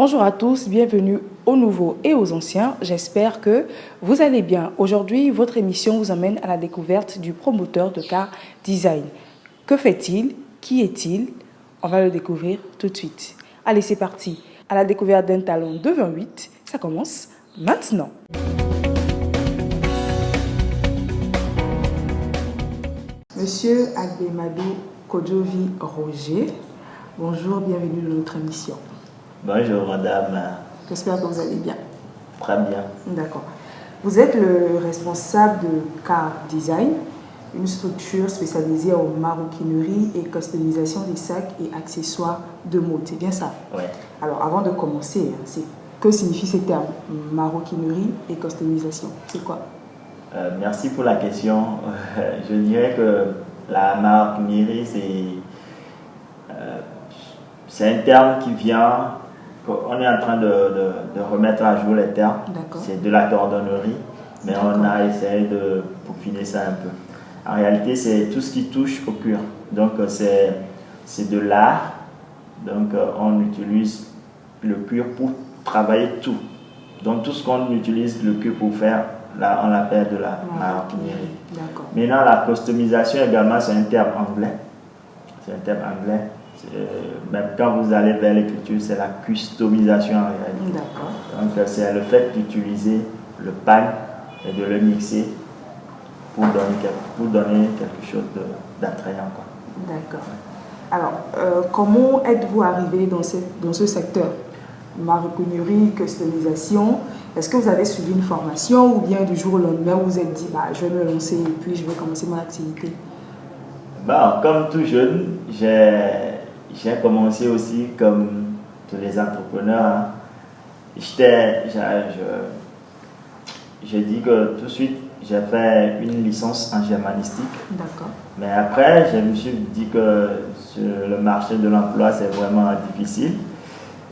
Bonjour à tous, bienvenue aux nouveaux et aux anciens. J'espère que vous allez bien. Aujourd'hui, votre émission vous amène à la découverte du promoteur de car design. Que fait-il? Qui est-il? On va le découvrir tout de suite. Allez, c'est parti. À la découverte d'un talon de 28, ça commence maintenant. Monsieur Agbemadou Kodjovi Roger, bonjour, bienvenue dans notre émission. Bonjour madame. J'espère que vous allez bien. Très bien. D'accord. Vous êtes le responsable de Car Design, une structure spécialisée en maroquinerie et customisation des sacs et accessoires de mode. C'est bien ça? Oui. Alors avant de commencer, que signifient ces termes, maroquinerie et customisation? C'est quoi? Merci pour la question. Je dirais que la maroquinerie, c'est un terme qui vient, on est en train de remettre à jour les termes. C'est de la cordonnerie, mais on a essayé de peaufiner ça un peu. En réalité, c'est tout ce qui touche au cuir. Donc, c'est de l'art. Donc, on utilise le cuir pour travailler tout. Donc, tout ce qu'on utilise le cuir pour faire, là, on l'appelle de la maroquinerie. Maintenant, la customisation également, c'est un terme anglais. C'est un terme anglais. Même quand vous allez vers l'écriture, c'est la customisation en réalité. Donc, c'est le fait d'utiliser le pagne et de le mixer pour donner quelque chose d'attrayant. D'accord. Alors, comment êtes-vous arrivé dans ce secteur? Maroquinerie, customisation. Est-ce que vous avez suivi une formation ou bien du jour au lendemain vous vous êtes dit je vais me lancer et puis je vais commencer mon activité? Comme tout jeune, j'ai commencé aussi comme tous les entrepreneurs. Je dis que tout de suite, j'ai fait une licence en germanistique. D'accord. Mais après, je me suis dit que sur le marché de l'emploi, c'est vraiment difficile.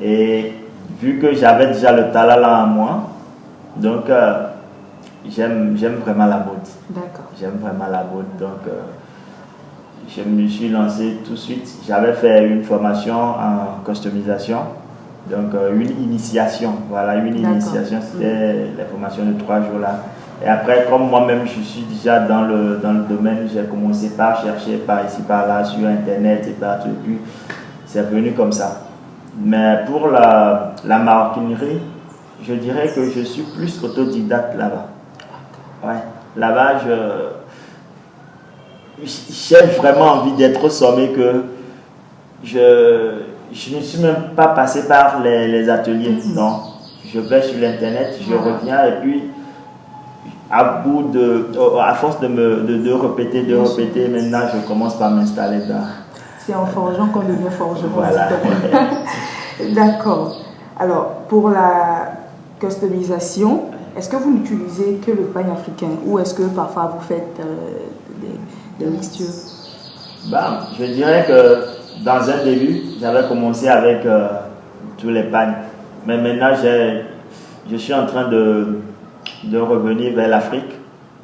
Et vu que j'avais déjà le talent là en moi, donc j'aime vraiment la mode. D'accord. J'aime vraiment la mode. Donc, je me suis lancé tout de suite. J'avais fait une formation en customisation, donc une initiation. Voilà, une initiation, c'était la formation de 3 jours là. Et après, comme moi-même, je suis déjà dans le domaine, j'ai commencé par chercher par ici, par là, sur Internet et partout. Et puis, c'est venu comme ça. Mais pour la maroquinerie, je dirais que je suis plus autodidacte là-bas. Ouais, là-bas, j'ai vraiment envie d'être sommé que je ne suis même pas passé par les ateliers. Non, je vais sur l'internet, je reviens et puis à force de répéter, maintenant je commence par m'installer dedans. C'est en forgeant qu'on devient forgeron. Voilà. D'accord. Alors, pour la customisation, est-ce que vous n'utilisez que le pagne africain ou est-ce que parfois vous faites des mixtures? Je dirais que dans un début, j'avais commencé avec tous les pagnes. Mais maintenant, je suis en train de revenir vers l'Afrique.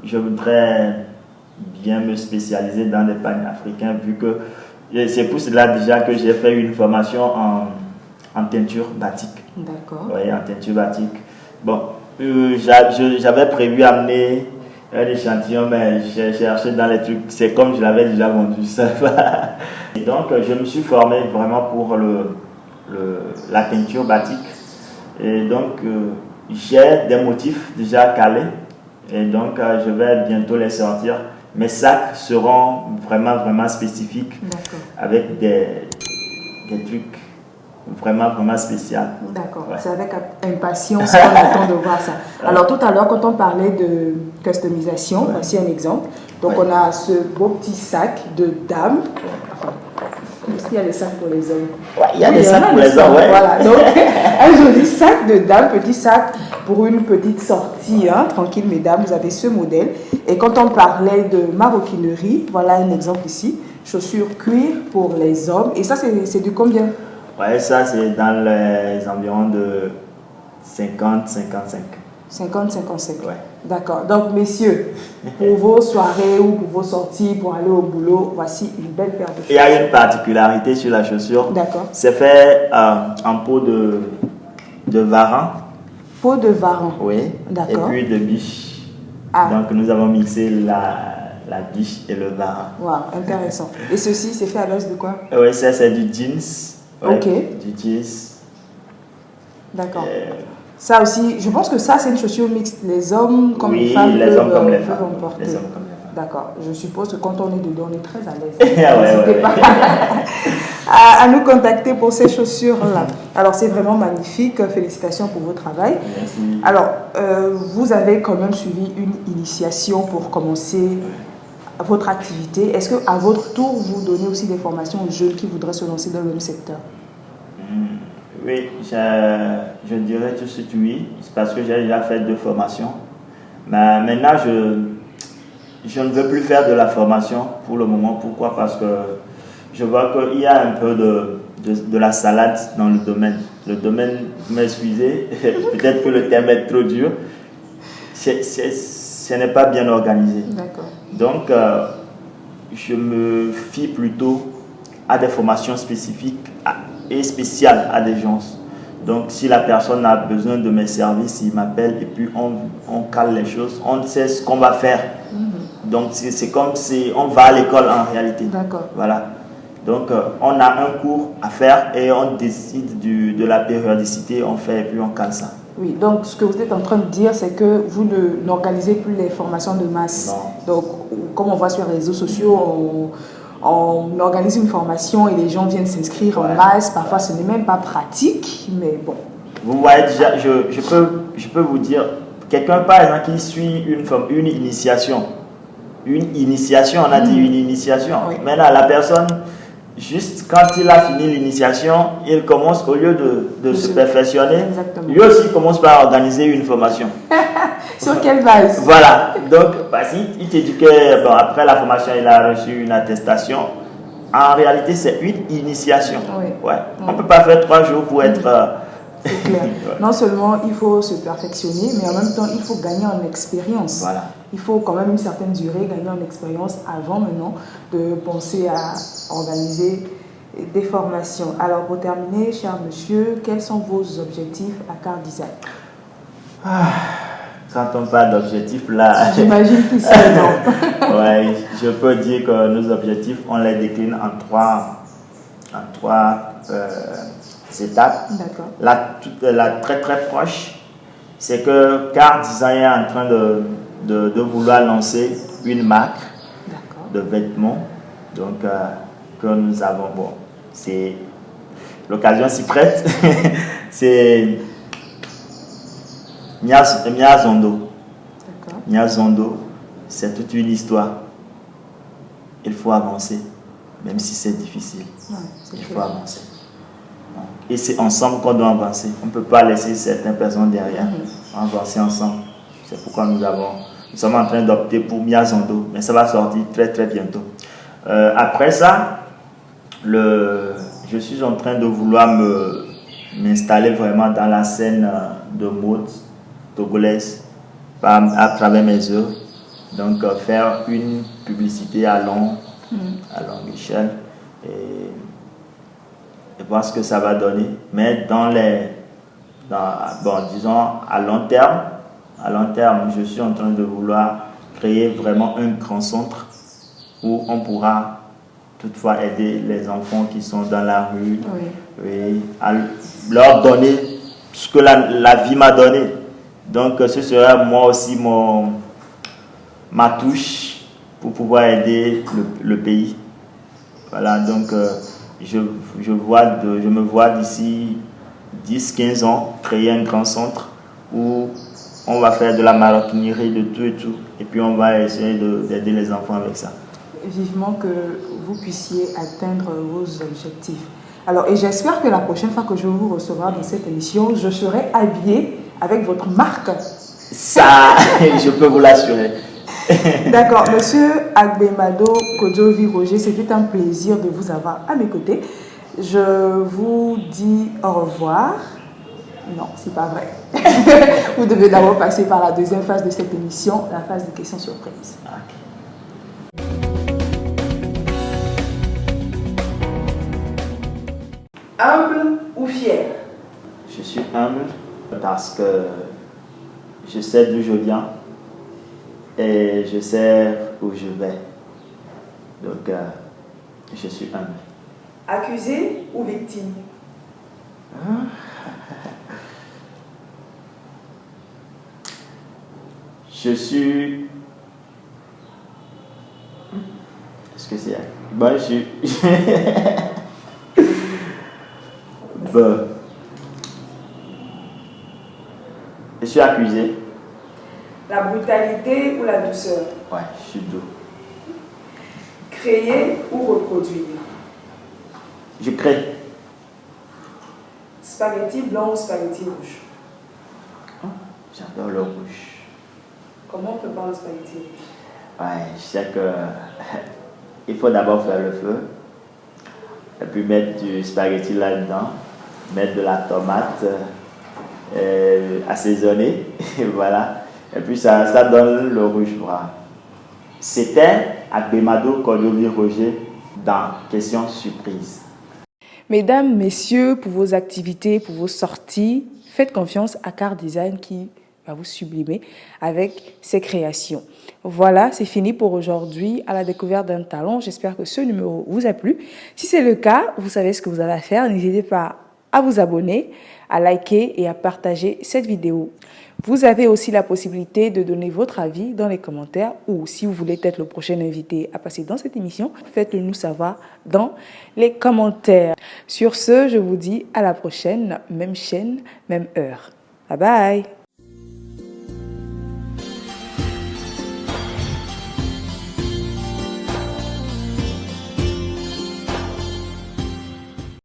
Je voudrais bien me spécialiser dans les pagnes africains vu que c'est pour cela déjà que j'ai fait une formation en teinture batik. D'accord. Oui, en teinture batik. Bon, j'avais prévu amener un échantillon, mais j'ai cherché dans les trucs, c'est comme je l'avais déjà vendu ça. Et donc, je me suis formé vraiment pour la teinture batik. Et donc, j'ai des motifs déjà calés. Et donc, je vais bientôt les sortir. Mes sacs seront vraiment spécifiques. Avec des trucs vraiment spéciaux. D'accord, c'est avec impatience qu'on attend de voir ça. Alors tout à l'heure, quand on parlait de customisation, voici un exemple. Donc on a ce beau petit sac de dames. Est-ce qu'il y a des sacs pour les hommes? Il y a des sacs pour les hommes, oui. Voilà, donc un joli sac de dames, petit sac pour une petite sortie, tranquille mesdames, vous avez ce modèle. Et quand on parlait de maroquinerie, voilà un exemple ici, chaussures cuir pour les hommes. Et ça, c'est du combien? Ouais, ça c'est dans les environs de 50-55. 50-55. Ouais. D'accord. Donc, messieurs, pour vos soirées ou pour vos sorties, pour aller au boulot, voici une belle paire de chaussures. Il y a une particularité sur la chaussure. D'accord. C'est fait en peau de de varan. Peau de varan. Oui. D'accord. Et puis de biche. Ah. Donc nous avons mixé la biche et le varan. Wow, intéressant. Et ceci, c'est fait à base de quoi? Oui, ça c'est du jeans. Ouais, ok. Du jeans. D'accord. Ça aussi, je pense que ça c'est une chaussure mixte. Les hommes comme les femmes les hommes comme les femmes. porter. Les hommes comme les femmes. D'accord. Je suppose que quand on est dedans, on est très à l'aise. N'hésitez pas à nous contacter pour ces chaussures-là. Alors, c'est vraiment magnifique. Félicitations pour votre travail. Merci. Alors, vous avez quand même suivi une initiation pour commencer votre activité. Est-ce qu'à votre tour, vous donnez aussi des formations aux jeunes qui voudraient se lancer dans le même secteur? Oui, je dirais tout de suite oui. C'est parce que j'ai déjà fait 2 formations. Mais maintenant, je ne veux plus faire de la formation pour le moment. Pourquoi? Parce que je vois qu'il y a un peu de la salade dans le domaine. Le domaine, vous m'excusez, peut-être que le terme est trop dur. Ce n'est pas bien organisé. D'accord. Donc, je me fie plutôt à des formations spécifiques et spéciales à des gens. Donc, si la personne a besoin de mes services, il m'appelle et puis on cale les choses, on sait ce qu'on va faire. Donc, c'est comme si on va à l'école en réalité. D'accord. Voilà. Donc, on a un cours à faire et on décide de la périodicité, on fait et puis on cale ça. Oui, donc ce que vous êtes en train de dire, c'est que vous n'organisez plus les formations de masse. Non. Donc, comme on voit sur les réseaux sociaux, on organise une formation et les gens viennent s'inscrire en masse. Parfois, ce n'est même pas pratique, mais bon. Vous voyez déjà, je peux vous dire, quelqu'un par exemple qui suit une initiation. Une initiation, on a dit une initiation. Oui. Maintenant, la personne, juste quand il a fini l'initiation, il commence, au lieu de se perfectionner, Exactement. lui aussi commence par organiser une formation. Sur quelle base? Voilà. Donc, il te dit que après la formation, il a reçu une attestation. En réalité, c'est une initiation. Oui. Ouais. On ne peut pas faire 3 jours pour être... C'est clair. Non seulement il faut se perfectionner, mais en même temps, il faut gagner en expérience. Voilà. Il faut quand même une certaine durée gagner en expérience avant maintenant de penser à organiser des formations. Alors, pour terminer, cher monsieur, quels sont vos objectifs à Car Design? Quand on parle d'objectifs, là... J'imagine qu'ici, non. Ouais, je peux dire que nos objectifs, on les décline en trois étapes. D'accord. La très très proche, c'est que Car Design est en train de vouloir lancer une marque de vêtements. Donc, que nous avons, c'est l'occasion s'y prête. C'est Mia Zondo. Mia Zondo, c'est toute une histoire. Il faut avancer, même si c'est difficile. Il faut avancer. Et c'est ensemble qu'on doit avancer. On ne peut pas laisser certaines personnes derrière. On va avancer ensemble. C'est pourquoi nous sommes en train d'opter pour Mia Zondo, mais ça va sortir très très bientôt. Après ça, je suis en train de vouloir m'installer vraiment dans la scène de mode togolaise à travers mes œuvres. Donc faire une publicité à long échelle et voir ce que ça va donner. Mais disons à long terme, je suis en train de vouloir créer vraiment un grand centre où on pourra toutefois aider les enfants qui sont dans la rue, à leur donner ce que la vie m'a donné. Donc ce sera moi aussi ma touche pour pouvoir aider le pays. Voilà, donc je me vois d'ici 10-15 ans créer un grand centre où on va faire de la maroquinerie, de tout et tout, et puis on va essayer d'aider les enfants avec ça. Vivement que vous puissiez atteindre vos objectifs. Alors, et j'espère que la prochaine fois que je vais vous recevoir dans cette émission, je serai habillée avec votre marque. Ça, je peux vous l'assurer. D'accord. Monsieur Agbemado Kodjovi-Roger, c'était un plaisir de vous avoir à mes côtés. Je vous dis au revoir. Non, c'est pas vrai. Vous devez d'abord passer par la deuxième phase de cette émission, la phase de questions surprises. Okay. Humble ou fier? Je suis humble. Parce que je sais d'où je viens et je sais où je vais. Donc, je suis humble. Accusé ou victime? Je suis... Est-ce que c'est... Bon, je suis... Bon. Je suis accusé. La brutalité ou la douceur? Ouais, je suis doux. Créer ou reproduire? Je crée. Spaghetti blanc ou spaghetti rouge? J'adore le rouge. Comment on prépare le spaghetti rouge? Ouais, je sais que il faut d'abord faire le feu et puis mettre du spaghetti là-dedans, mettre de la tomate assaisonnée, voilà. Et puis ça donne le rouge brun. C'était Agbemado Cordovi Roger dans Question Surprise. Mesdames, messieurs, pour vos activités, pour vos sorties, faites confiance à Car Design qui va vous sublimer avec ses créations. Voilà, c'est fini pour aujourd'hui à la découverte d'un talent. J'espère que ce numéro vous a plu. Si c'est le cas, vous savez ce que vous avez à faire. N'hésitez pas à vous abonner, à liker et à partager cette vidéo. Vous avez aussi la possibilité de donner votre avis dans les commentaires ou si vous voulez être le prochain invité à passer dans cette émission, faites-le nous savoir dans les commentaires. Sur ce, je vous dis à la prochaine, même chaîne, même heure. Bye bye!